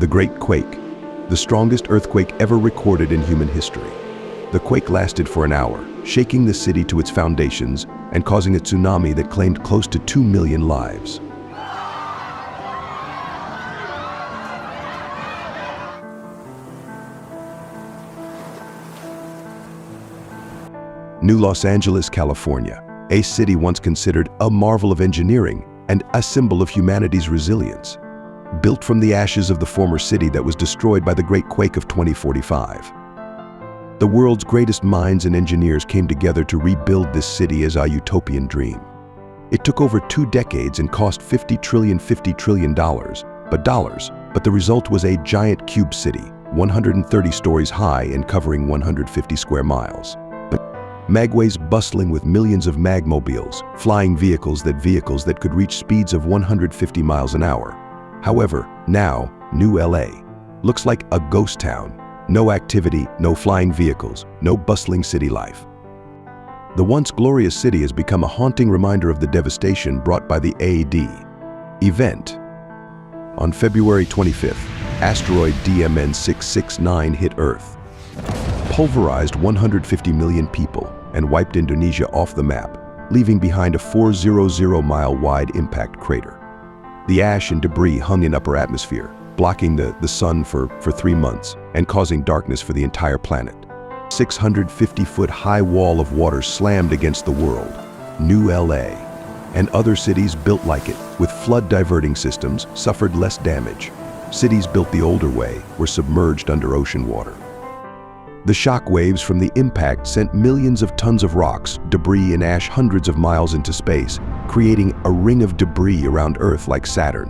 The Great Quake, the strongest earthquake ever recorded in human history. The quake lasted for an hour, shaking the city to its foundations and causing a tsunami that claimed close to 2 million lives. New Los Angeles, California, a city once considered a marvel of engineering and a symbol of humanity's resilience. Built from the ashes of the former city that was destroyed by the Great Quake of 2045. The world's greatest minds and engineers came together to rebuild this city as a utopian dream. It took over 2 decades and cost $50 trillion, but the result was a giant cube city, 130 stories high and covering 150 square miles. Magways bustling with millions of magmobiles, flying vehicles that could reach speeds of 150 miles an hour. However, now, New LA looks like a ghost town. No activity, no flying vehicles, no bustling city life. The once glorious city has become a haunting reminder of the devastation brought by the AD event. On February 25th, asteroid DMN 669 hit Earth, pulverized 150 million people, and wiped Indonesia off the map, leaving behind a 400-mile-wide impact crater. The ash and debris hung in upper atmosphere, blocking the sun for 3 months and causing darkness for the entire planet. 650-foot-high wall of water slammed against the world. New LA and other cities built like it, with flood diverting systems, suffered less damage. Cities built the older way were submerged under ocean water. The shock waves from the impact sent millions of tons of rocks, debris, and ash hundreds of miles into space, creating a ring of debris around Earth like Saturn.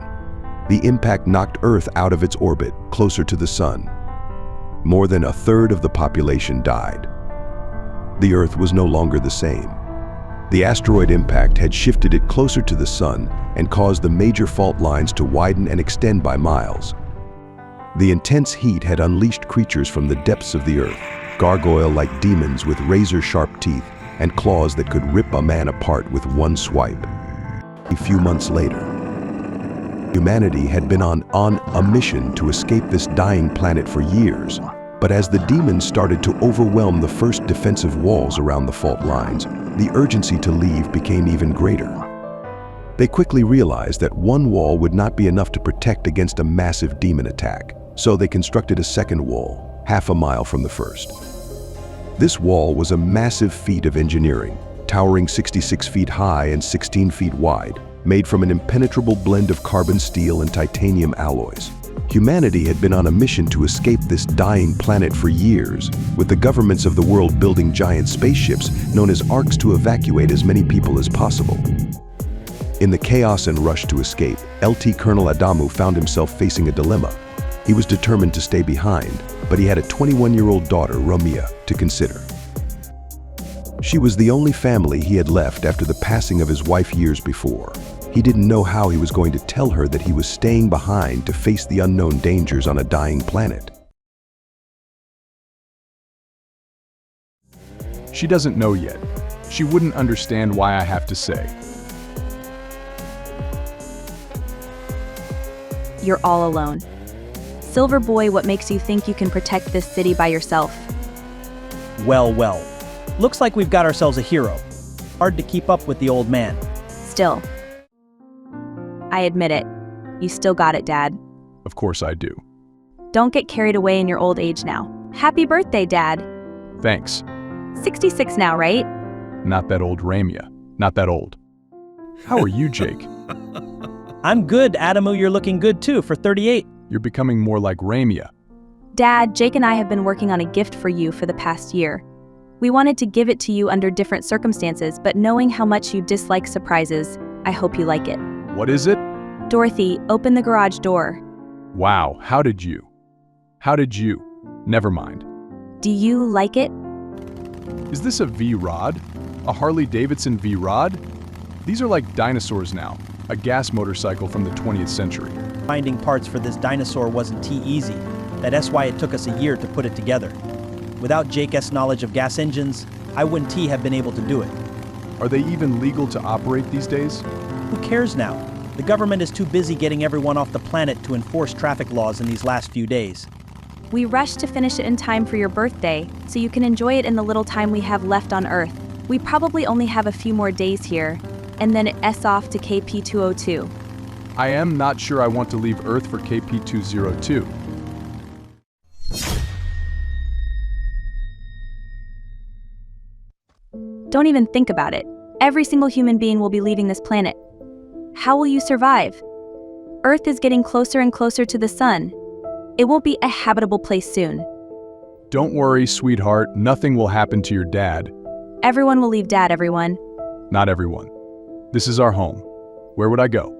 The impact knocked Earth out of its orbit, closer to the sun. More than a third of the population died. The Earth was no longer the same. The asteroid impact had shifted it closer to the sun and caused the major fault lines to widen and extend by miles. The intense heat had unleashed creatures from the depths of the Earth, gargoyle-like demons with razor-sharp teeth and claws that could rip a man apart with one swipe. A few months later, humanity had been on a mission to escape this dying planet for years, but as the demons started to overwhelm the first defensive walls around the fault lines, the urgency to leave became even greater. They quickly realized that one wall would not be enough to protect against a massive demon attack, so they constructed a second wall, half a mile from the first. This wall was a massive feat of engineering, towering 66 feet high and 16 feet wide, made from an impenetrable blend of carbon steel and titanium alloys. Humanity had been on a mission to escape this dying planet for years, with the governments of the world building giant spaceships known as Arks to evacuate as many people as possible. In the chaos and rush to escape, LT Colonel Adamu found himself facing a dilemma. He was determined to stay behind, but he had a 21-year-old daughter, Romeo, to consider. She was the only family he had left after the passing of his wife years before. He didn't know how he was going to tell her that he was staying behind to face the unknown dangers on a dying planet. She doesn't know yet. She wouldn't understand why I have to say. You're all alone. Silver Boy, what makes you think you can protect this city by yourself? Well, well. Looks like we've got ourselves a hero. Hard to keep up with the old man. Still. I admit it. You still got it, Dad. Of course I do. Don't get carried away in your old age now. Happy birthday, Dad. Thanks. 66 now, right? Not that old, Ramia. Not that old. How are you, Jake? I'm good, Adamu. You're looking good too for 38. You're becoming more like Ramia. Dad, Jake and I have been working on a gift for you for the past year. We wanted to give it to you under different circumstances, but knowing how much you dislike surprises, I hope you like it. What is it? Dorothy, open the garage door. Wow, how did you? Never mind. Do you like it? Is this a V-Rod? A Harley-Davidson V-Rod? These are like dinosaurs now, a gas motorcycle from the 20th century. Finding parts for this dinosaur wasn't too easy. That's why it took us a year to put it together. Without Jake's knowledge of gas engines, I wouldn't have been able to do it. Are they even legal to operate these days? Who cares now? The government is too busy getting everyone off the planet to enforce traffic laws in these last few days. We rushed to finish it in time for your birthday, so you can enjoy it in the little time we have left on Earth. We probably only have a few more days here, and then it's off to KP202. I am not sure I want to leave Earth for KP202. Don't even think about it. Every single human being will be leaving this planet. How will you survive? Earth is getting closer and closer to the sun. It won't be a habitable place soon. Don't worry, sweetheart. Nothing will happen to your dad. Everyone will leave Dad, everyone. Not everyone. This is our home. Where would I go?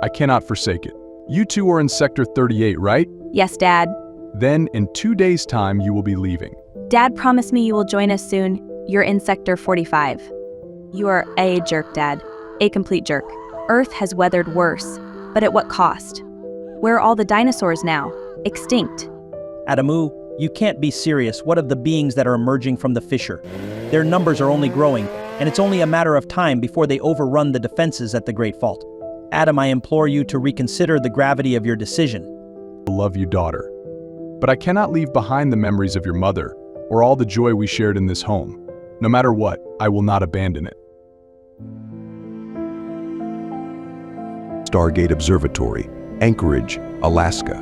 I cannot forsake it. You two are in Sector 38, right? Yes, Dad. Then, in 2 days' time, you will be leaving. Dad promised me you will join us soon. You're in Sector 45. You are a jerk, Dad. A complete jerk. Earth has weathered worse, but at what cost? Where are all the dinosaurs now? Extinct. Adamu, you can't be serious. What of the beings that are emerging from the fissure? Their numbers are only growing, and it's only a matter of time before they overrun the defenses at the Great Fault. Adam, I implore you to reconsider the gravity of your decision. I love you, daughter. But I cannot leave behind the memories of your mother, or all the joy we shared in this home. No matter what, I will not abandon it. Stargate Observatory, Anchorage, Alaska.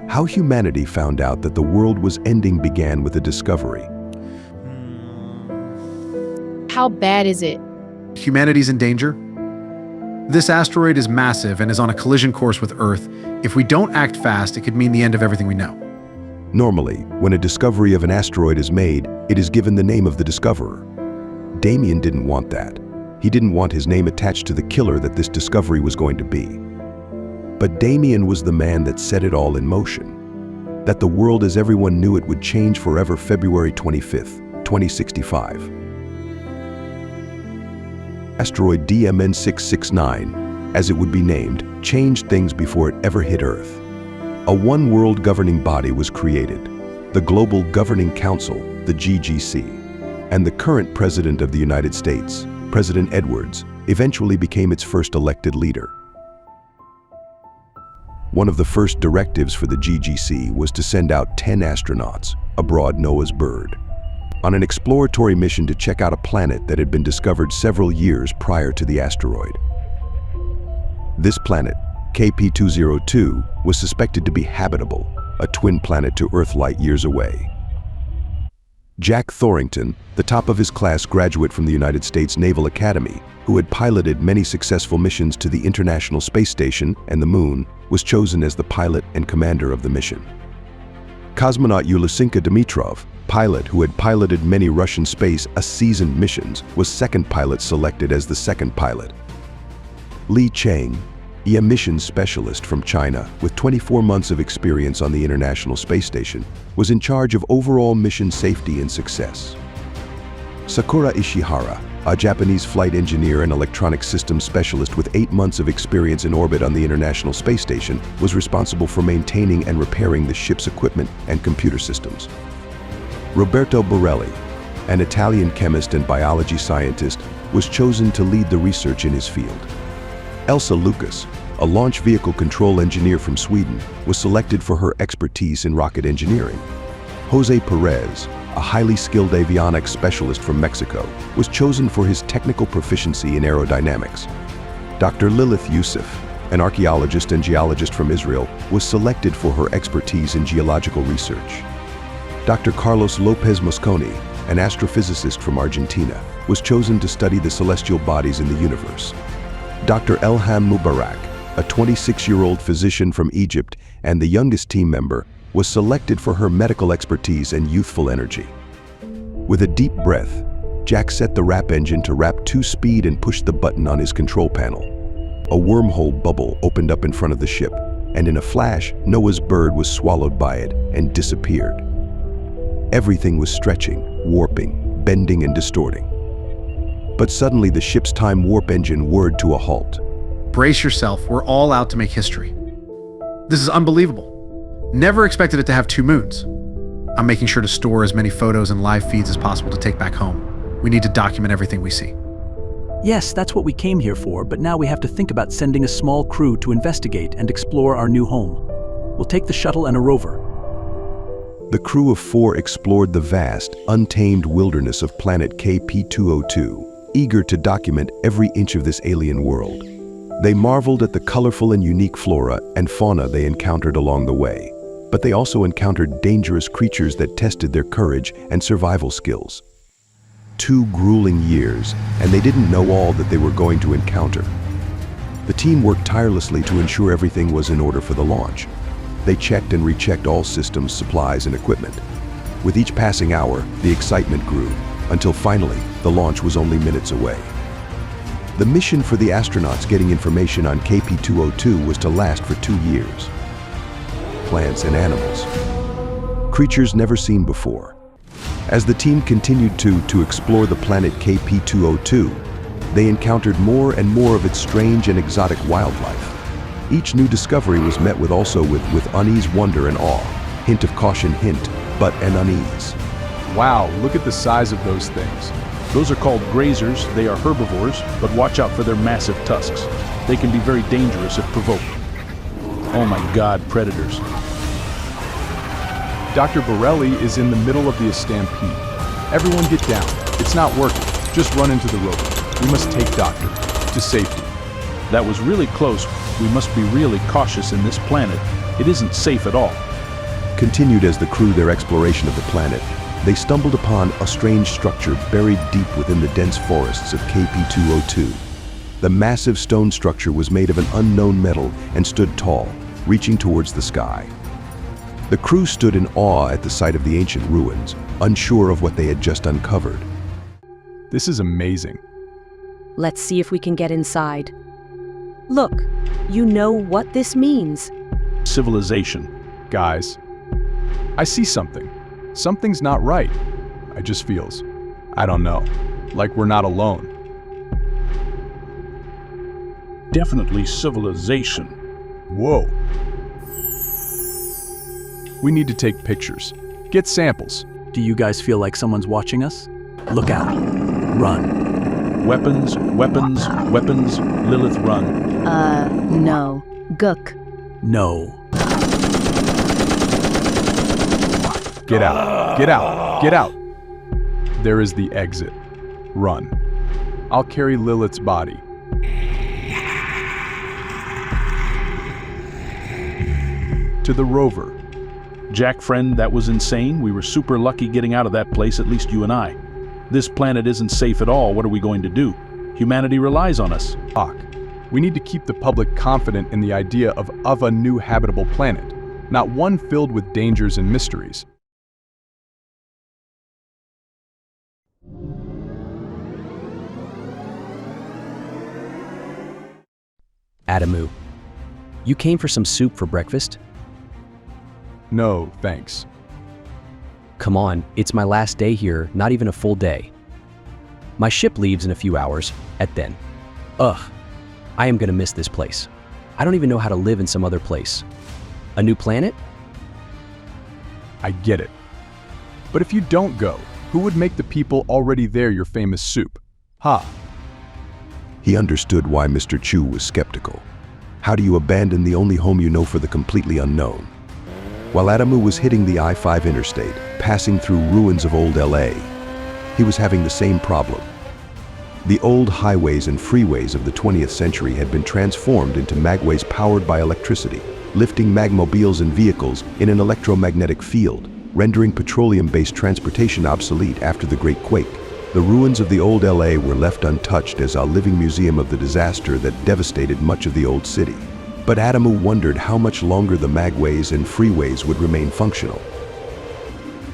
How humanity found out that the world was ending began with a discovery. How bad is it? Humanity's in danger. This asteroid is massive and is on a collision course with Earth. If we don't act fast, it could mean the end of everything we know. Normally, when a discovery of an asteroid is made, it is given the name of the discoverer. Damien didn't want that. He didn't want his name attached to the killer that this discovery was going to be. But Damien was the man that set it all in motion. That the world as everyone knew it would change forever February 25th, 2065. Asteroid DMN 669, as it would be named, changed things before it ever hit Earth. A one-world governing body was created, the Global Governing Council, the GGC, and the current President of the United States, President Edwards, eventually became its first elected leader. One of the first directives for the GGC was to send out 10 astronauts, aboard Noah's bird, on an exploratory mission to check out a planet that had been discovered several years prior to the asteroid. This planet, KP202, was suspected to be habitable, a twin planet to Earth light years away. Jack Thorington, the top of his class graduate from the United States Naval Academy, who had piloted many successful missions to the International Space Station and the Moon, was chosen as the pilot and commander of the mission. Cosmonaut Yulisinka Dimitrov, pilot who had piloted many Russian space seasoned missions, was second pilot selected as the second pilot. Li Cheng, a mission specialist from China with 24 months of experience on the International Space Station, was in charge of overall mission safety and success. Sakura Ishihara, a Japanese flight engineer and electronic systems specialist with 8 months of experience in orbit on the International Space Station, was responsible for maintaining and repairing the ship's equipment and computer systems. Roberto Borelli, an Italian chemist and biology scientist, was chosen to lead the research in his field. Elsa Lucas, a launch vehicle control engineer from Sweden, was selected for her expertise in rocket engineering. Jose Perez, a highly skilled avionics specialist from Mexico, was chosen for his technical proficiency in aerodynamics. Dr. Lilith Youssef, an archaeologist and geologist from Israel, was selected for her expertise in geological research. Dr. Carlos Lopez Mosconi, an astrophysicist from Argentina, was chosen to study the celestial bodies in the universe. Dr. Elham Mubarak, a 26-year-old physician from Egypt and the youngest team member, was selected for her medical expertise and youthful energy. With a deep breath, Jack set the RAP engine to RAP 2 speed and pushed the button on his control panel. A wormhole bubble opened up in front of the ship, and in a flash, Noah's bird was swallowed by it and disappeared. Everything was stretching, warping, bending, and distorting. But suddenly the ship's time warp engine whirred to a halt. Brace yourself, we're all out to make history. This is unbelievable. Never expected it to have 2 moons. I'm making sure to store as many photos and live feeds as possible to take back home. We need to document everything we see. Yes, that's what we came here for, but now we have to think about sending a small crew to investigate and explore our new home. We'll take the shuttle and a rover. The crew of 4 explored the vast, untamed wilderness of planet KP-202, eager to document every inch of this alien world. They marveled at the colorful and unique flora and fauna they encountered along the way, but they also encountered dangerous creatures that tested their courage and survival skills. 2 grueling years, and they didn't know all that they were going to encounter. The team worked tirelessly to ensure everything was in order for the launch. They checked and rechecked all systems, supplies, and equipment. With each passing hour, the excitement grew, until finally, the launch was only minutes away. The mission for the astronauts getting information on KP-202 was to last for 2 years. Plants and animals. Creatures never seen before. As the team continued to explore the planet KP-202, they encountered more and more of its strange and exotic wildlife. Each new discovery was met with unease, wonder, and awe. Hint of caution, but an unease. Wow, look at the size of those things. Those are called grazers. They are herbivores, but watch out for their massive tusks. They can be very dangerous if provoked. Oh my God, predators. Dr. Borelli is in the middle of the stampede. Everyone get down. It's not working. Just run into the rover. We must take Doctor to safety. That was really close. We must be really cautious in this planet. It isn't safe at all. Continued as the crew their exploration of the planet, they stumbled upon a strange structure buried deep within the dense forests of KP-202. The massive stone structure was made of an unknown metal and stood tall, reaching towards the sky. The crew stood in awe at the sight of the ancient ruins, unsure of what they had just uncovered. This is amazing. Let's see if we can get inside. Look, you know what this means. Civilization. Guys, I see something. Something's not right. I just feels, I don't know, like we're not alone. Definitely civilization. Whoa. We need to take pictures. Get samples. Do you guys feel like someone's watching us? Look out. Run. Weapons, weapons, weapons. Lilith, run. No. Gook. No. Get out. Get out. Get out. There is the exit. Run. I'll carry Lilith's body. To the rover. Jack, friend, that was insane. We were super lucky getting out of that place, at least you and I. This planet isn't safe at all. What are we going to do? Humanity relies on us. We need to keep the public confident in the idea of a new habitable planet, not one filled with dangers and mysteries. Adamu, you came for some soup for breakfast? No, thanks. Come on, it's my last day here, not even a full day. My ship leaves in a few hours, at then. Ugh, I am gonna miss this place. I don't even know how to live in some other place. A new planet? I get it. But if you don't go, who would make the people already there your famous soup? Ha! He understood why Mr. Chu was skeptical. How do you abandon the only home you know for the completely unknown? While Adamu was hitting the I-5 interstate, passing through ruins of old LA, he was having the same problem. The old highways and freeways of the 20th century had been transformed into magways powered by electricity, lifting magmobiles and vehicles in an electromagnetic field, rendering petroleum-based transportation obsolete after the Great Quake. The ruins of the old LA were left untouched as a living museum of the disaster that devastated much of the old city. But Adamu wondered how much longer the magways and freeways would remain functional.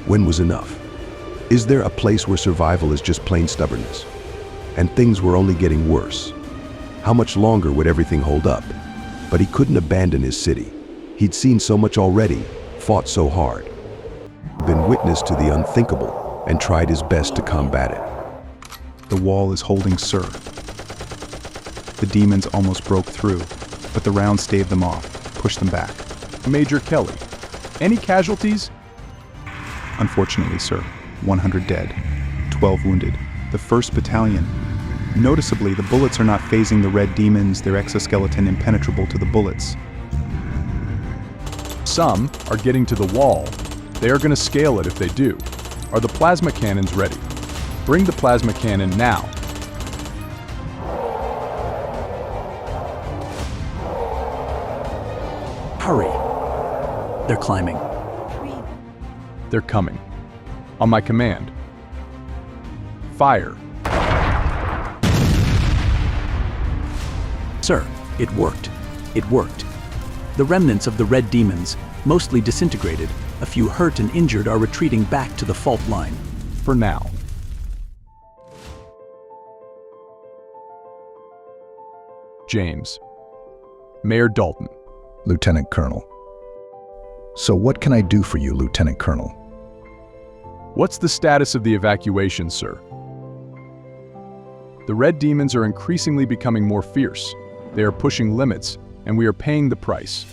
When was enough? Is there a place where survival is just plain stubbornness? And things were only getting worse. How much longer would everything hold up? But he couldn't abandon his city. He'd seen so much already, fought so hard, been witness to the unthinkable, and tried his best to combat it. The wall is holding Sir. The demons almost broke through, but the round staved them off, pushed them back. Major Kelly, any casualties? Unfortunately, sir, 100 dead, 12 wounded. The 1st Battalion. Noticeably, the bullets are not phasing the red demons, their exoskeleton impenetrable to the bullets. Some are getting to the wall. They are going to scale it if they do. Are the plasma cannons ready? Bring the plasma cannon now. Hurry. They're climbing. They're coming. On my command. Fire. Sir, it worked. It worked. The remnants of the red demons, mostly disintegrated, a few hurt and injured, are retreating back to the fault line. For now. James. Mayor Dalton. Lieutenant Colonel. So what can I do for you, Lieutenant Colonel? What's the status of the evacuation, sir? The red demons are increasingly becoming more fierce. They are pushing limits, and we are paying the price.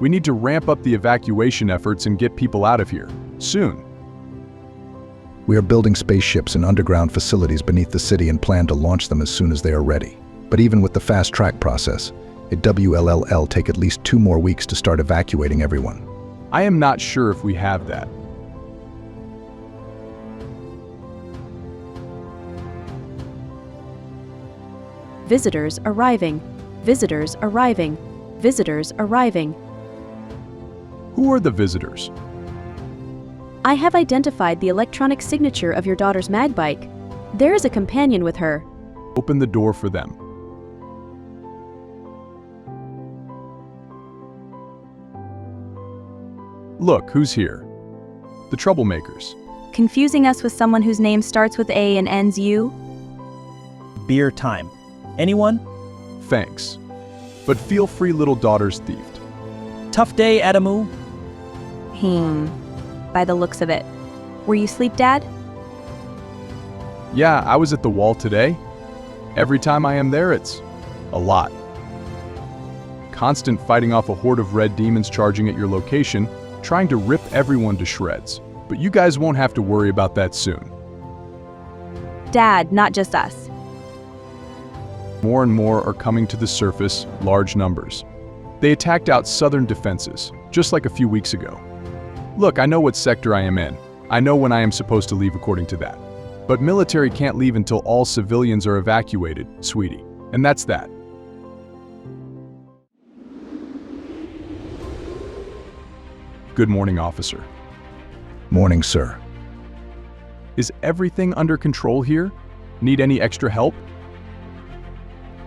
We need to ramp up the evacuation efforts and get people out of here, soon. We are building spaceships in underground facilities beneath the city and plan to launch them as soon as they are ready. But even with the fast-track process, it will take at least 2 more weeks to start evacuating everyone. I am not sure if we have that. Visitors arriving. Visitors arriving. Visitors arriving. Who are the visitors? I have identified the electronic signature of your daughter's mag bike. There is a companion with her. Open the door for them. Look, who's here? The troublemakers. Confusing us with someone whose name starts with A and ends U? Beer time. Anyone? Thanks. But feel free, little daughter's thieved. Tough day, Adamu. By the looks of it. Were you asleep, Dad? Yeah, I was at the wall today. Every time I am there, it's a lot. Constant fighting off a horde of red demons charging at your location, trying to rip everyone to shreds. But you guys won't have to worry about that soon. Dad, not just us. More and more are coming to the surface, large numbers. They attacked out southern defenses, just like a few weeks ago. Look, I know what sector I am in. I know when I am supposed to leave according to that. But military can't leave until all civilians are evacuated, sweetie. And that's that. Good morning, officer. Morning, sir. Is everything under control here? Need any extra help?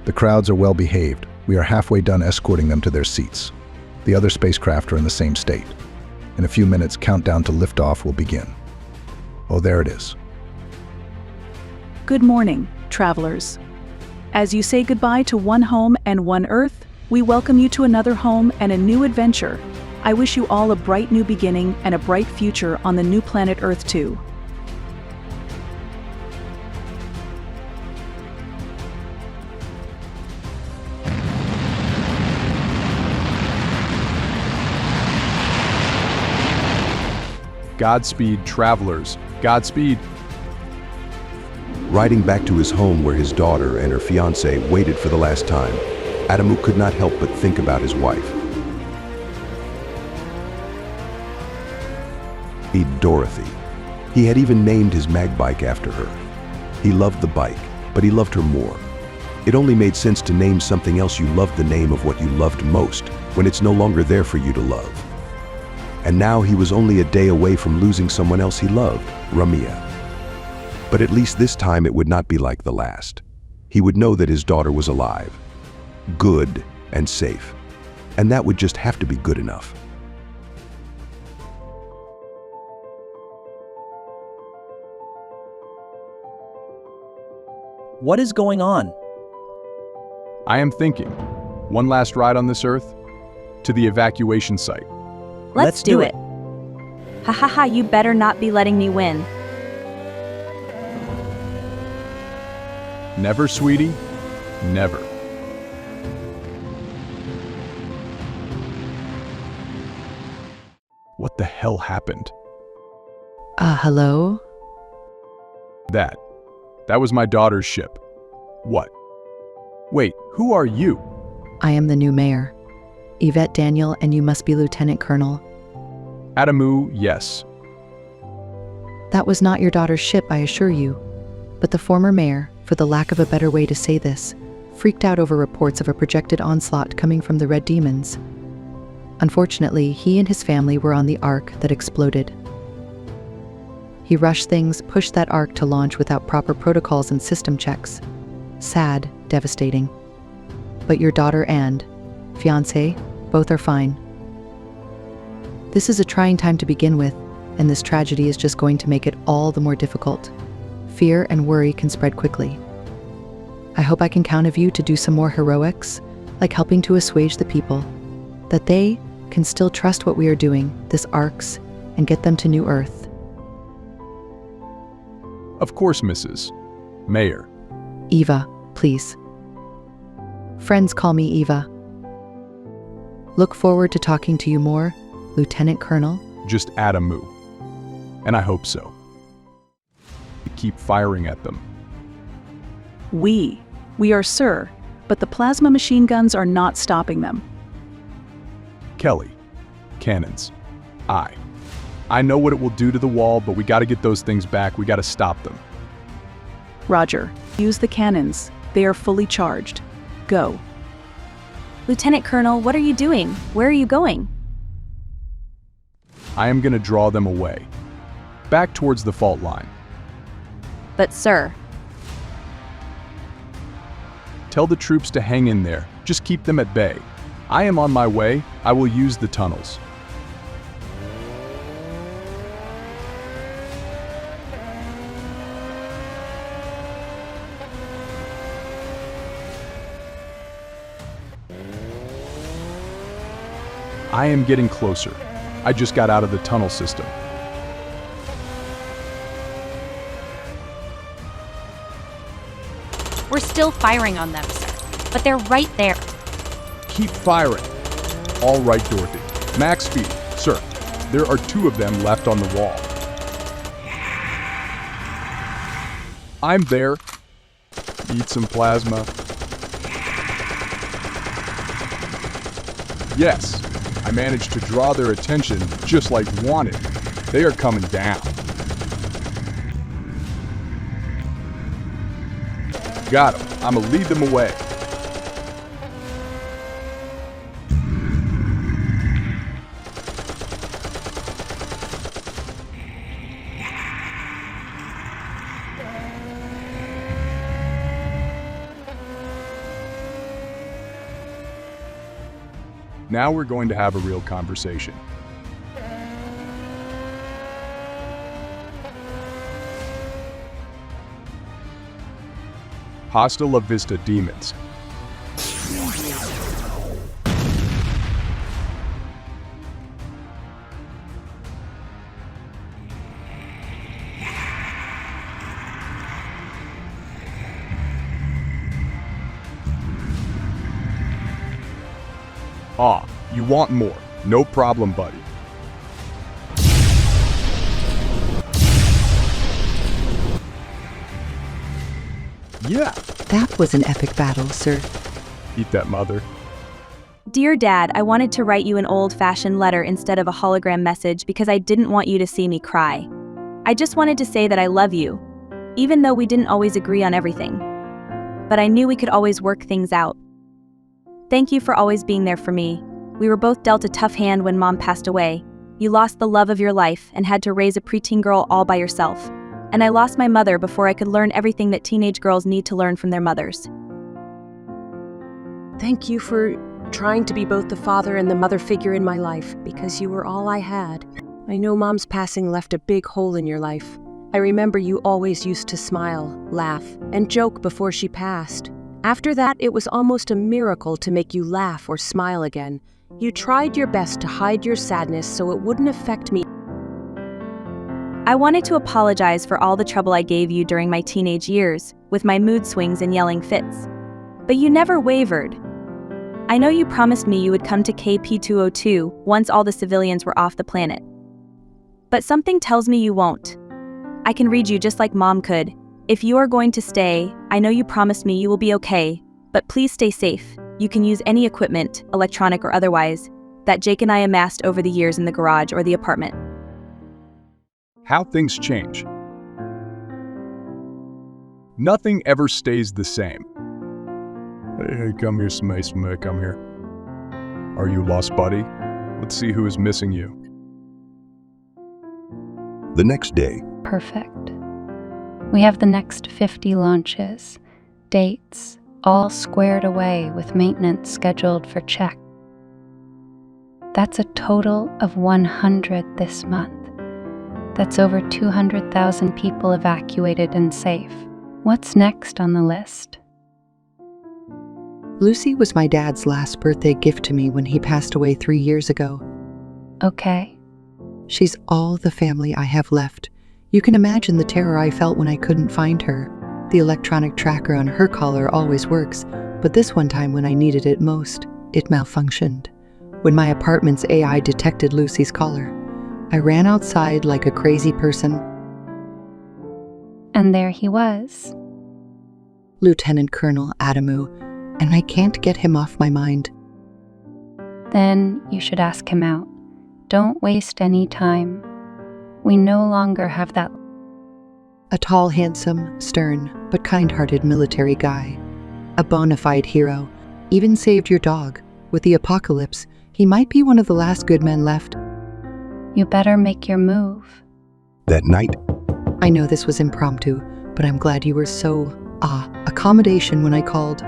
The crowds are well behaved. We are halfway done escorting them to their seats. The other spacecraft are in the same state. In a few minutes, countdown to liftoff will begin. Oh, there it is. Good morning, travelers. As you say goodbye to one home and one Earth, we welcome you to another home and a new adventure. I wish you all a bright new beginning and a bright future on the new planet Earth too. Godspeed, travelers. Godspeed. Riding back to his home where his daughter and her fiancé waited for the last time, Adamu could not help but think about his wife. Dorothy. He had even named his mag bike after her. He loved the bike, but he loved her more. It only made sense to name something else you loved the name of what you loved most when it's no longer there for you to love. And now he was only a day away from losing someone else he loved, Ramia. But at least this time it would not be like the last. He would know that his daughter was alive, good and safe. And that would just have to be good enough. What is going on? I am thinking. One last ride on this Earth? To the evacuation site. Let's do it. Ha ha ha, you better not be letting me win. Never, sweetie. Never. What the hell happened? Hello? That. That was my daughter's ship. What? Wait, who are you? I am the new mayor. Yvette Daniel, and you must be Lieutenant Colonel. Adamu, yes. That was not your daughter's ship, I assure you. But the former mayor, for the lack of a better way to say this, freaked out over reports of a projected onslaught coming from the Red Demons. Unfortunately, he and his family were on the Ark that exploded. He rushed things, pushed that Ark to launch without proper protocols and system checks. Sad, devastating. But your daughter and fiancé, both are fine. This is a trying time to begin with, and this tragedy is just going to make it all the more difficult. Fear and worry can spread quickly. I hope I can count on you to do some more heroics, like helping to assuage the people, that they can still trust what we are doing, this Arks, and get them to New Earth. Of course, Mrs. Mayor. Eva, please. Friends call me Eva. Look forward to talking to you more, Lieutenant Colonel. Just Adamu. And I hope so. Keep firing at them. We are Sir, but the plasma machine guns are not stopping them. Kelly. Cannons. I know what it will do to the wall, but we gotta get those things back. We gotta stop them. Roger. Use the cannons. They are fully charged. Go. Lieutenant Colonel, what are you doing? Where are you going? I am gonna draw them away. Back towards the fault line. But sir. Tell the troops to hang in there. Just keep them at bay. I am on my way. I will use the tunnels. I am getting closer. I just got out of the tunnel system. We're still firing on them, sir. But they're right there. Keep firing. All right, Dorothy. Max speed. Sir, there are 2 of them left on the wall. I'm there. Eat some plasma. Yes, I managed to draw their attention just like wanted. They are coming down. Got them. I'ma lead them away. Now we're going to have a real conversation. Hasta la vista, demons. Ah, you want more. No problem, buddy. Yeah. That was an epic battle, sir. Eat that, mother. Dear Dad, I wanted to write you an old-fashioned letter instead of a hologram message because I didn't want you to see me cry. I just wanted to say that I love you, even though we didn't always agree on everything. But I knew we could always work things out. Thank you for always being there for me. We were both dealt a tough hand when Mom passed away. You lost the love of your life and had to raise a preteen girl all by yourself. And I lost my mother before I could learn everything that teenage girls need to learn from their mothers. Thank you for trying to be both the father and the mother figure in my life, because you were all I had. I know Mom's passing left a big hole in your life. I remember you always used to smile, laugh, and joke before she passed. After that, it was almost a miracle to make you laugh or smile again. You tried your best to hide your sadness so it wouldn't affect me. I wanted to apologize for all the trouble I gave you during my teenage years, with my mood swings and yelling fits. But you never wavered. I know you promised me you would come to KP-202 once all the civilians were off the planet. But something tells me you won't. I can read you just like Mom could. If you are going to stay, I know you promised me you will be okay, but please stay safe. You can use any equipment, electronic or otherwise, that Jake and I amassed over the years in the garage or the apartment. How things change. Nothing ever stays the same. Hey, come here, Smay, come here. Are you lost, buddy? Let's see who is missing you. The next day. Perfect. We have the next 50 launches, dates, all squared away with maintenance scheduled for check. That's a total of 100 this month. That's over 200,000 people evacuated and safe. What's next on the list? Lucy was my dad's last birthday gift to me when he passed away 3 years ago. Okay. She's all the family I have left. You can imagine the terror I felt when I couldn't find her. The electronic tracker on her collar always works, but this one time when I needed it most, it malfunctioned. When my apartment's AI detected Lucy's collar, I ran outside like a crazy person. And there he was. Lieutenant Colonel Adamu, and I can't get him off my mind. Then you should ask him out. Don't waste any time. We no longer have that. A tall, handsome, stern, but kind-hearted military guy. A bona fide hero. Even saved your dog. With the apocalypse, he might be one of the last good men left. You better make your move. That night. I know this was impromptu, but I'm glad you were so, accommodation when I called.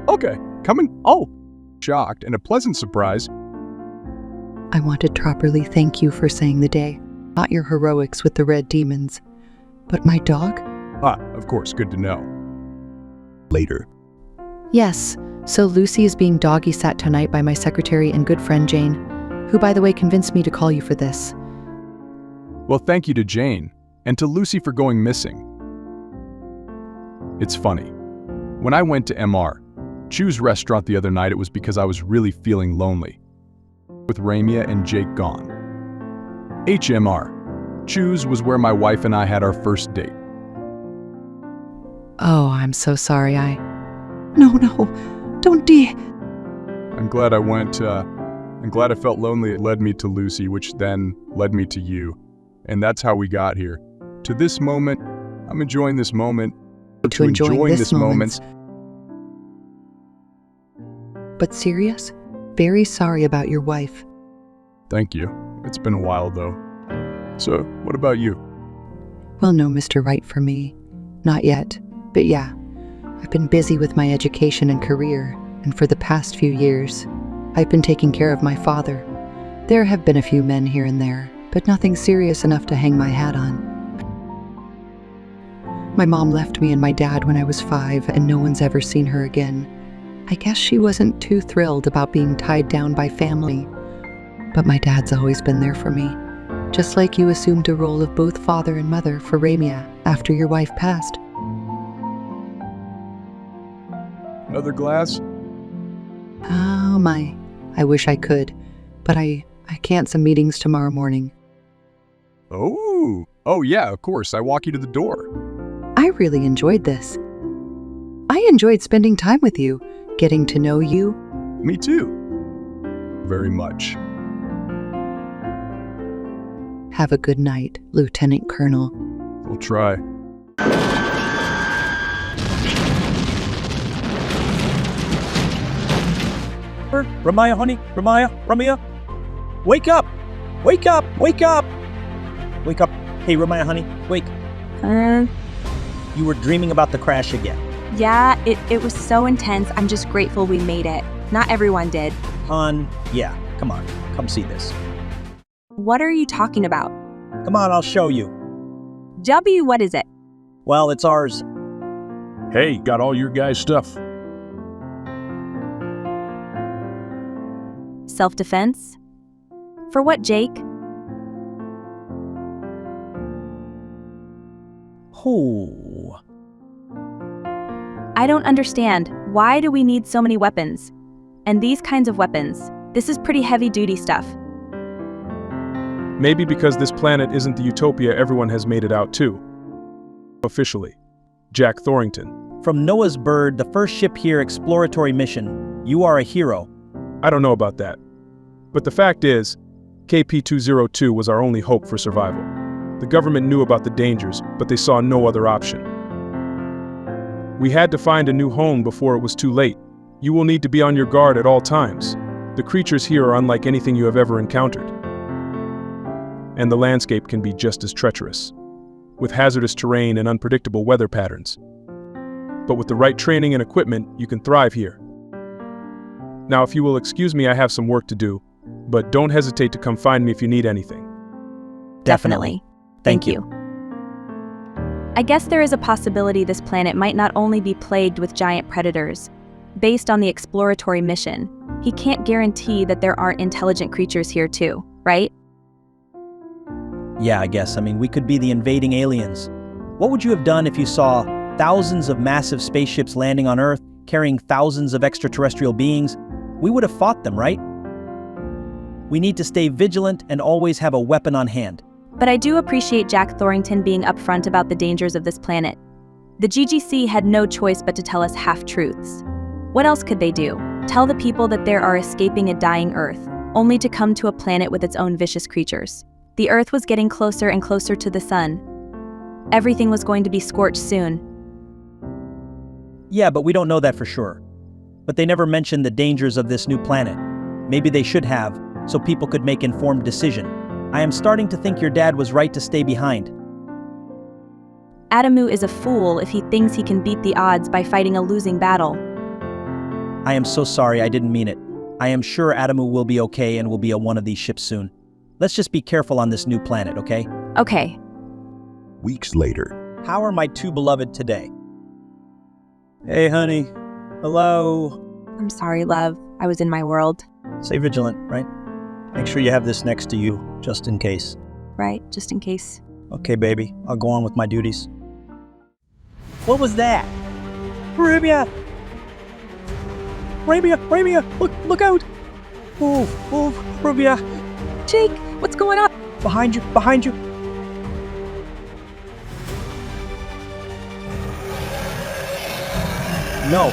Okay, coming. Oh, shocked and a pleasant surprise. I wanted to properly thank you for saying the day. Not your heroics with the red demons. But my dog? Of course, good to know. Later. Yes, so Lucy is being doggy sat tonight by my secretary and good friend Jane, who by the way convinced me to call you for this. Well, thank you to Jane, and to Lucy for going missing. It's funny. When I went to Chu's restaurant the other night, it was because I was really feeling lonely. With Ramia and Jake gone. Chu's was where my wife and I had our first date. Oh, I'm so sorry, No, don't I'm glad I went, I'm glad I felt lonely. It led me to Lucy, which then led me to you. And that's how we got here. To this moment, I'm enjoying this moment. To enjoying this moment. But serious? Very sorry about your wife. Thank you. It's been a while, though. So, what about you? Well, no, Mr. Right for me. Not yet. But yeah, I've been busy with my education and career, and for the past few years, I've been taking care of my father. There have been a few men here and there, but nothing serious enough to hang my hat on. My mom left me and my dad when I was 5, and no one's ever seen her again. I guess she wasn't too thrilled about being tied down by family. But my dad's always been there for me. Just like you assumed a role of both father and mother for Ramia after your wife passed. Another glass? Oh my, I wish I could, but I can't. Some meetings tomorrow morning. Oh yeah, of course, I walk you to the door. I really enjoyed this. I enjoyed spending time with you, getting to know you. Me too. Very much. Have a good night, Lieutenant Colonel. We'll try. Ramaya, honey, Ramaya. Wake up! Wake up! Wake up! Wake up. Hey, Ramaya, honey, wake. You were dreaming about the crash again. Yeah, it was so intense. I'm just grateful we made it. Not everyone did. Hon, yeah, come on, come see this. What are you talking about? Come on, I'll show you. W, what is it? Well, it's ours. Hey, got all your guys' stuff. Self-defense? For what, Jake? Oh. I don't understand. Why do we need so many weapons? And these kinds of weapons? This is pretty heavy-duty stuff. Maybe because this planet isn't the utopia everyone has made it out to. Officially. Jack Thorrington. From Noah's Bird, the first ship here exploratory mission. You are a hero. I don't know about that. But the fact is, KP-202 was our only hope for survival. The government knew about the dangers, but they saw no other option. We had to find a new home before it was too late. You will need to be on your guard at all times. The creatures here are unlike anything you have ever encountered. And the landscape can be just as treacherous, with hazardous terrain and unpredictable weather patterns. But with the right training and equipment, you can thrive here. Now, if you will excuse me, I have some work to do, but don't hesitate to come find me if you need anything. Definitely. Thank you. I guess there is a possibility this planet might not only be plagued with giant predators. Based on the exploratory mission, he can't guarantee that there aren't intelligent creatures here too, right? Yeah, I guess. I mean, we could be the invading aliens. What would you have done if you saw thousands of massive spaceships landing on Earth, carrying thousands of extraterrestrial beings? We would have fought them, right? We need to stay vigilant and always have a weapon on hand. But I do appreciate Jack Thorrington being upfront about the dangers of this planet. The GGC had no choice but to tell us half-truths. What else could they do? Tell the people that they are escaping a dying Earth, only to come to a planet with its own vicious creatures. The Earth was getting closer and closer to the sun. Everything was going to be scorched soon. Yeah, but we don't know that for sure. But they never mentioned the dangers of this new planet. Maybe they should have, so people could make informed decision. I am starting to think your dad was right to stay behind. Adamu is a fool if he thinks he can beat the odds by fighting a losing battle. I am so sorry, I didn't mean it. I am sure Adamu will be okay and will be on one of these ships soon. Let's just be careful on this new planet, okay? Okay. Weeks later. How are my two beloved today? Hey, honey. Hello. I'm sorry, love. I was in my world. Stay vigilant, right? Make sure you have this next to you, just in case. Right, just in case. Okay, baby. I'll go on with my duties. What was that? Arabia! Arabia! Look out! Move, Arabia! Jake, what's going on? Behind you! No.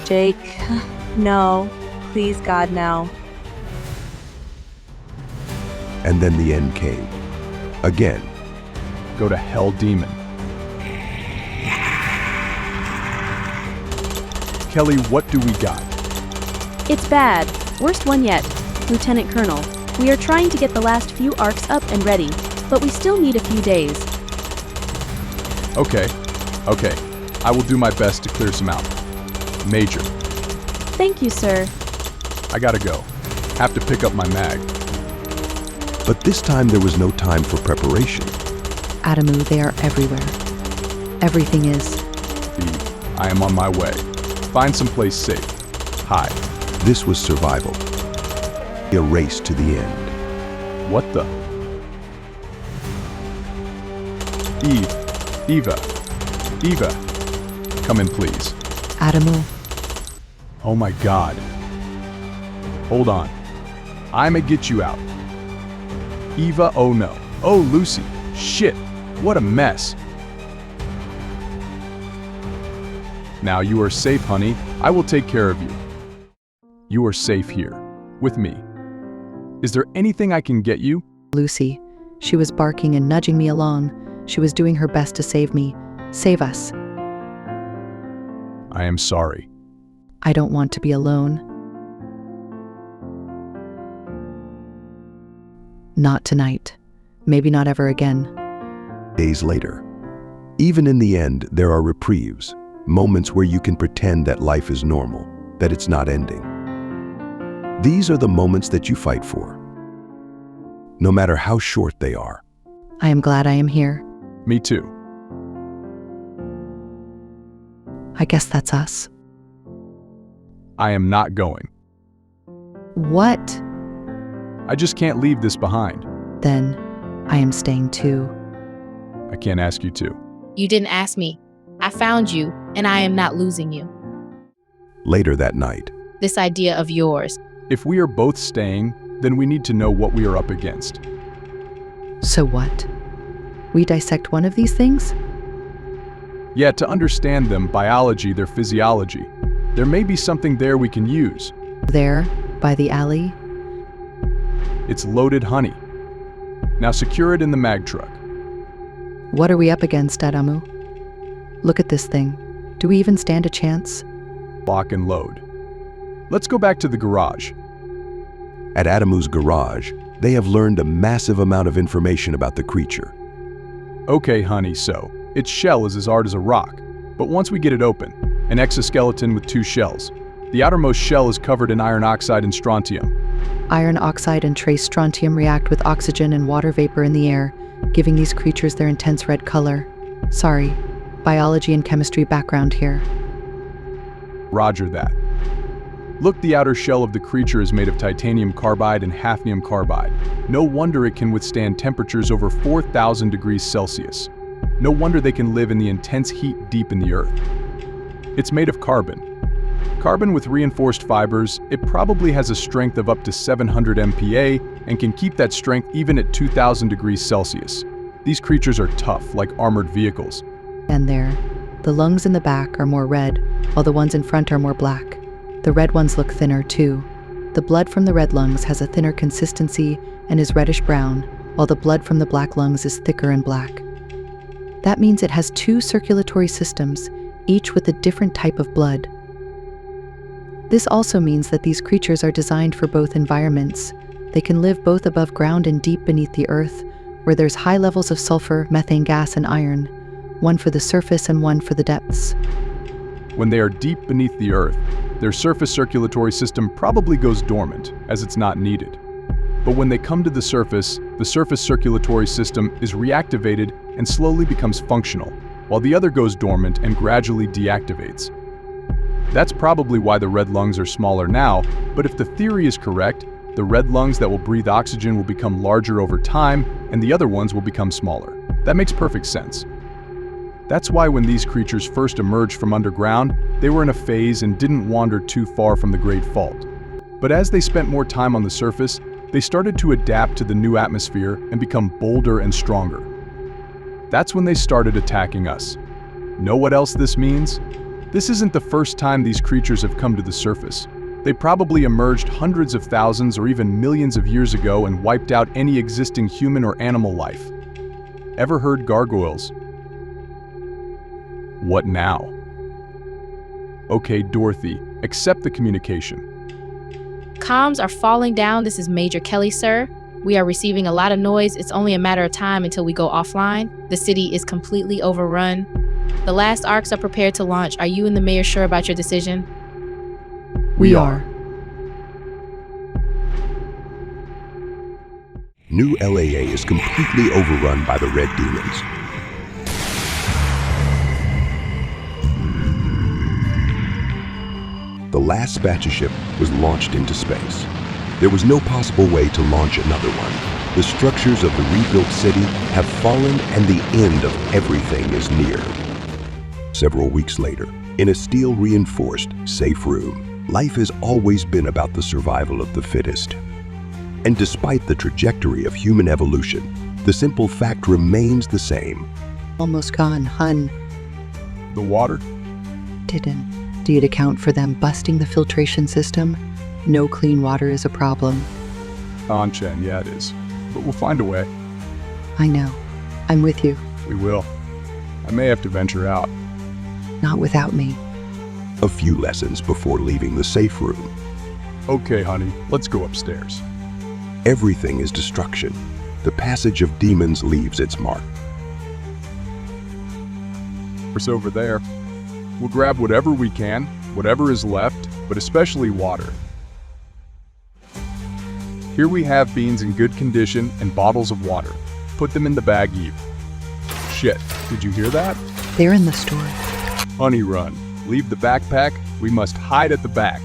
Jake, no. Please, God, no. And then the end came. Again. Go to hell, demon. Kelly, what do we got? It's bad. Worst one yet. Lieutenant Colonel, we are trying to get the last few Arks up and ready, but we still need a few days. Okay. I will do my best to clear some out. Major. Thank you, sir. I gotta go. Have to pick up my mag. But this time there was no time for preparation. Adamu, they are everywhere. Everything is. Eve, I am on my way. Find someplace safe. Hide. This was survival. A race to the end. What the? Eva. Come in, please. Adamu. Oh my God. Hold on. I'ma get you out. Eva, oh no. Oh, Lucy. Shit. What a mess. Now you are safe, honey. I will take care of you. You are safe here. With me. Is there anything I can get you? Lucy. She was barking and nudging me along. She was doing her best to save me. Save us. I am sorry. I don't want to be alone. Not tonight. Maybe not ever again. Days later. Even in the end, there are reprieves, moments where you can pretend that life is normal, that it's not ending. These are the moments that you fight for, no matter how short they are. I am glad I am here. Me too. I guess that's us. I am not going. What? I just can't leave this behind. Then, I am staying too. I can't ask you to. You didn't ask me. I found you, and I am not losing you. Later that night. This idea of yours. If we are both staying, then we need to know what we are up against. So what? We dissect one of these things? Yeah, to understand them, biology, their physiology. There may be something there we can use. There, by the alley? It's loaded honey. Now secure it in the mag truck. What are we up against, Adamu? Look at this thing. Do we even stand a chance? Lock and load. Let's go back to the garage. At Adamu's garage, they have learned a massive amount of information about the creature. Okay, honey, so its shell is as hard as a rock, but once we get it open, an exoskeleton with 2 shells. The outermost shell is covered in iron oxide and strontium. Iron oxide and trace strontium react with oxygen and water vapor in the air, giving these creatures their intense red color. Sorry, biology and chemistry background here. Roger that. Look, the outer shell of the creature is made of titanium carbide and hafnium carbide. No wonder it can withstand temperatures over 4,000 degrees Celsius. No wonder they can live in the intense heat deep in the earth. It's made of carbon. Carbon with reinforced fibers, it probably has a strength of up to 700 MPa and can keep that strength even at 2,000 degrees Celsius. These creatures are tough, like armored vehicles. And there, the lungs in the back are more red, while the ones in front are more black. The red ones look thinner too. The blood from the red lungs has a thinner consistency and is reddish-brown, while the blood from the black lungs is thicker and black. That means it has 2 circulatory systems, each with a different type of blood. This also means that these creatures are designed for both environments. They can live both above ground and deep beneath the earth, where there's high levels of sulfur, methane gas, and iron, one for the surface and one for the depths. When they are deep beneath the earth, their surface circulatory system probably goes dormant, as it's not needed. But when they come to the surface circulatory system is reactivated and slowly becomes functional, while the other goes dormant and gradually deactivates. That's probably why the red lungs are smaller now, but if the theory is correct, the red lungs that will breathe oxygen will become larger over time, and the other ones will become smaller. That makes perfect sense. That's why when these creatures first emerged from underground, they were in a phase and didn't wander too far from the Great Fault. But as they spent more time on the surface, they started to adapt to the new atmosphere and become bolder and stronger. That's when they started attacking us. Know what else this means? This isn't the first time these creatures have come to the surface. They probably emerged hundreds of thousands or even millions of years ago and wiped out any existing human or animal life. Ever heard gargoyles? What now? Okay, Dorothy, accept the communication. Comms are falling down. This is Major Kelly, sir. We are receiving a lot of noise. It's only a matter of time until we go offline. The city is completely overrun. The last Arks are prepared to launch. Are you and the mayor sure about your decision? We are. New LAA is completely overrun by the red demons. The last spaceship was launched into space. There was no possible way to launch another one. The structures of the rebuilt city have fallen and the end of everything is near. Several weeks later, in a steel-reinforced, safe room, life has always been about the survival of the fittest. And despite the trajectory of human evolution, the simple fact remains the same. Almost gone, hun. The water? Didn't. Do you account for them busting the filtration system? No clean water is a problem. Chen, yeah it is. But we'll find a way. I know. I'm with you. We will. I may have to venture out. Not without me. A few lessons before leaving the safe room. Okay, honey, let's go upstairs. Everything is destruction. The passage of demons leaves its mark. It's over there. We'll grab whatever we can, whatever is left, but especially water. Here we have beans in good condition and bottles of water. Put them in the bag, Eve. Shit, did you hear that? They're in the store. Honey, run. Leave the backpack. We must hide at the back.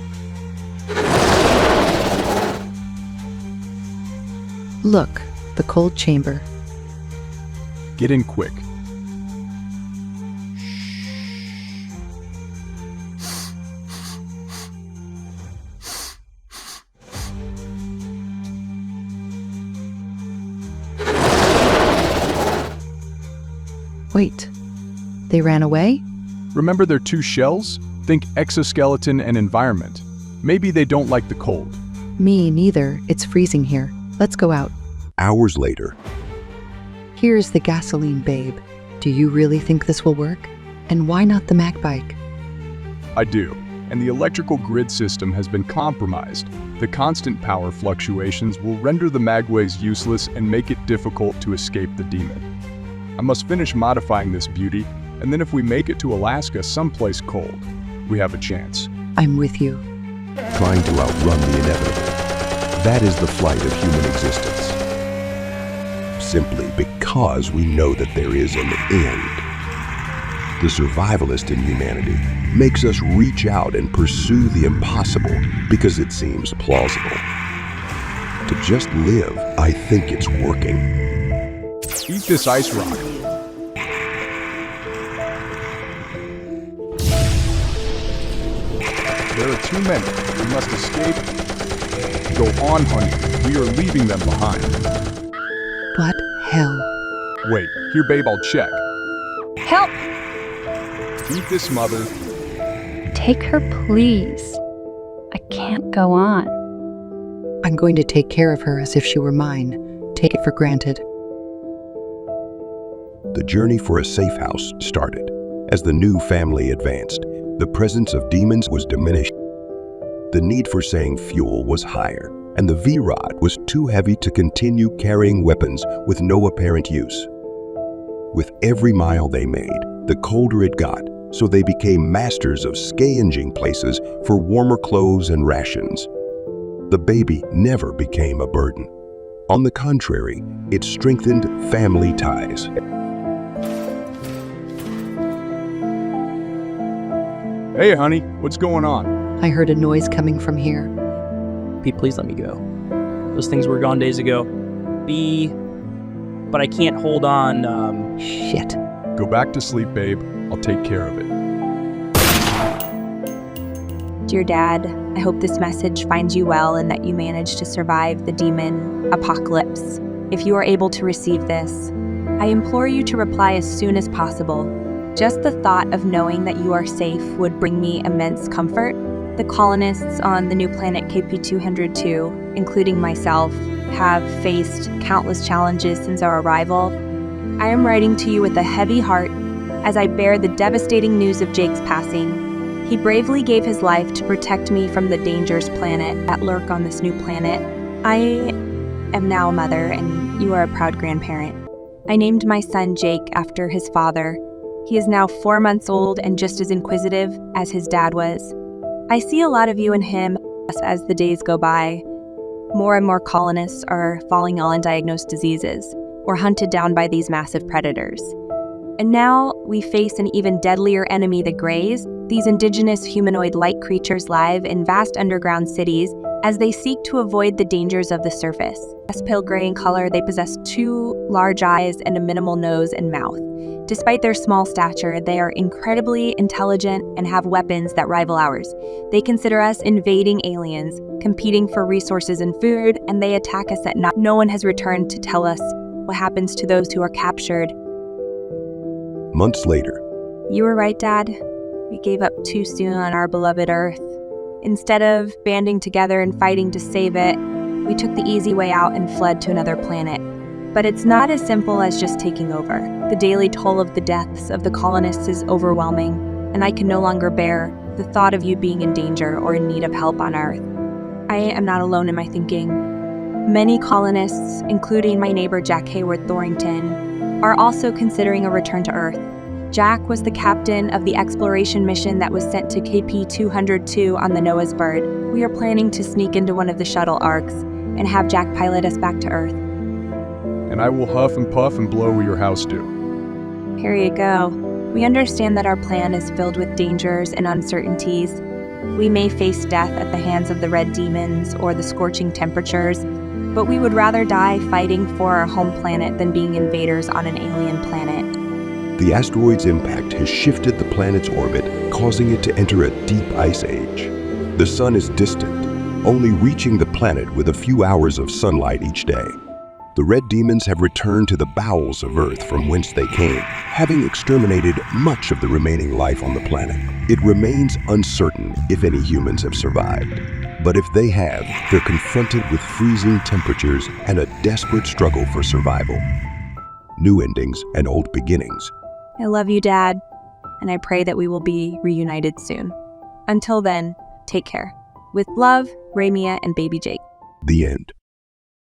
Look, the cold chamber. Get in quick. Wait, they ran away? Remember their two shells? Think exoskeleton and environment. Maybe they don't like the cold. Me neither. It's freezing here. Let's go out. Hours later, Here's the gasoline, babe. Do you really think this will work? And why not the Mac bike? I do. And the electrical grid system has been compromised. The constant power fluctuations will render the magways useless and make it difficult to escape the demon. I must finish modifying this beauty, and then if we make it to Alaska someplace cold, we have a chance. I'm with you. trying to outrun the inevitable. That is the flight of human existence. Simply because we know that there is an end. The survivalist in humanity makes us reach out and pursue the impossible because it seems plausible. To just live, I think it's working. Eat this ice rock. There are too many. We must escape. Go on, honey. We are leaving them behind. What hell? Wait, here, babe, I'll check. Help! Eat this, mother. Take her, please. I can't go on. I'm going to take care of her as if she were mine. Take it for granted. The journey for a safe house started. As the new family advanced, the presence of demons was diminished. The need for saying fuel was higher, and the V-Rod was too heavy to continue carrying weapons with no apparent use. With every mile they made, the colder it got, so they became masters of scavenging places for warmer clothes and rations. The baby never became a burden. On the contrary, it strengthened family ties. Hey, honey, what's going on? I heard a noise coming from here. B, please let me go. Those things were gone days ago. B, but I can't hold on, Shit. Go back to sleep, babe. I'll take care of it. Dear Dad, I hope this message finds you well and that you manage to survive the demon apocalypse. If you are able to receive this, I implore you to reply as soon as possible. Just the thought of knowing that you are safe would bring me immense comfort. The colonists on the new planet KP-202, including myself, have faced countless challenges since our arrival. I am writing to you with a heavy heart as I bear the devastating news of Jake's passing. He bravely gave his life to protect me from the dangers planet that lurk on this new planet. I am now a mother, and you are a proud grandparent. I named my son Jake after his father. He is now 4 months old and just as inquisitive as his dad was. I see a lot of you in him as the days go by. More and more colonists are falling ill on undiagnosed diseases or hunted down by these massive predators. And now we face an even deadlier enemy, the Greys. These indigenous humanoid light creatures live in vast underground cities as they seek to avoid the dangers of the surface. As pale gray in color, they possess 2 large eyes and a minimal nose and mouth. Despite their small stature, they are incredibly intelligent and have weapons that rival ours. They consider us invading aliens, competing for resources and food, and they attack us at night. No one has returned to tell us what happens to those who are captured. Months later, You were right, Dad. We gave up too soon on our beloved Earth. Instead of banding together and fighting to save it, we took the easy way out and fled to another planet. But it's not as simple as just taking over. The daily toll of the deaths of the colonists is overwhelming, and I can no longer bear the thought of you being in danger or in need of help on Earth. I am not alone in my thinking. Many colonists, including my neighbor Jack Hayward Thorrington, are also considering a return to Earth. Jack was the captain of the exploration mission that was sent to KP-202 on the Noah's Bird. We are planning to sneak into one of the shuttle Arks and have Jack pilot us back to Earth. And I will huff and puff and blow where your house do. Here you go. We understand that our plan is filled with dangers and uncertainties. We may face death at the hands of the red demons or the scorching temperatures, but we would rather die fighting for our home planet than being invaders on an alien planet. the asteroid's impact has shifted the planet's orbit, causing it to enter a deep ice age. The sun is distant, only reaching the planet with a few hours of sunlight each day. The red demons have returned to the bowels of Earth from whence they came, having exterminated much of the remaining life on the planet. It remains uncertain if any humans have survived. But if they have, they're confronted with freezing temperatures and a desperate struggle for survival. New endings and old beginnings. I love you, Dad, and I pray that we will be reunited soon. Until then, take care. With love, Ramia and baby Jake. The end.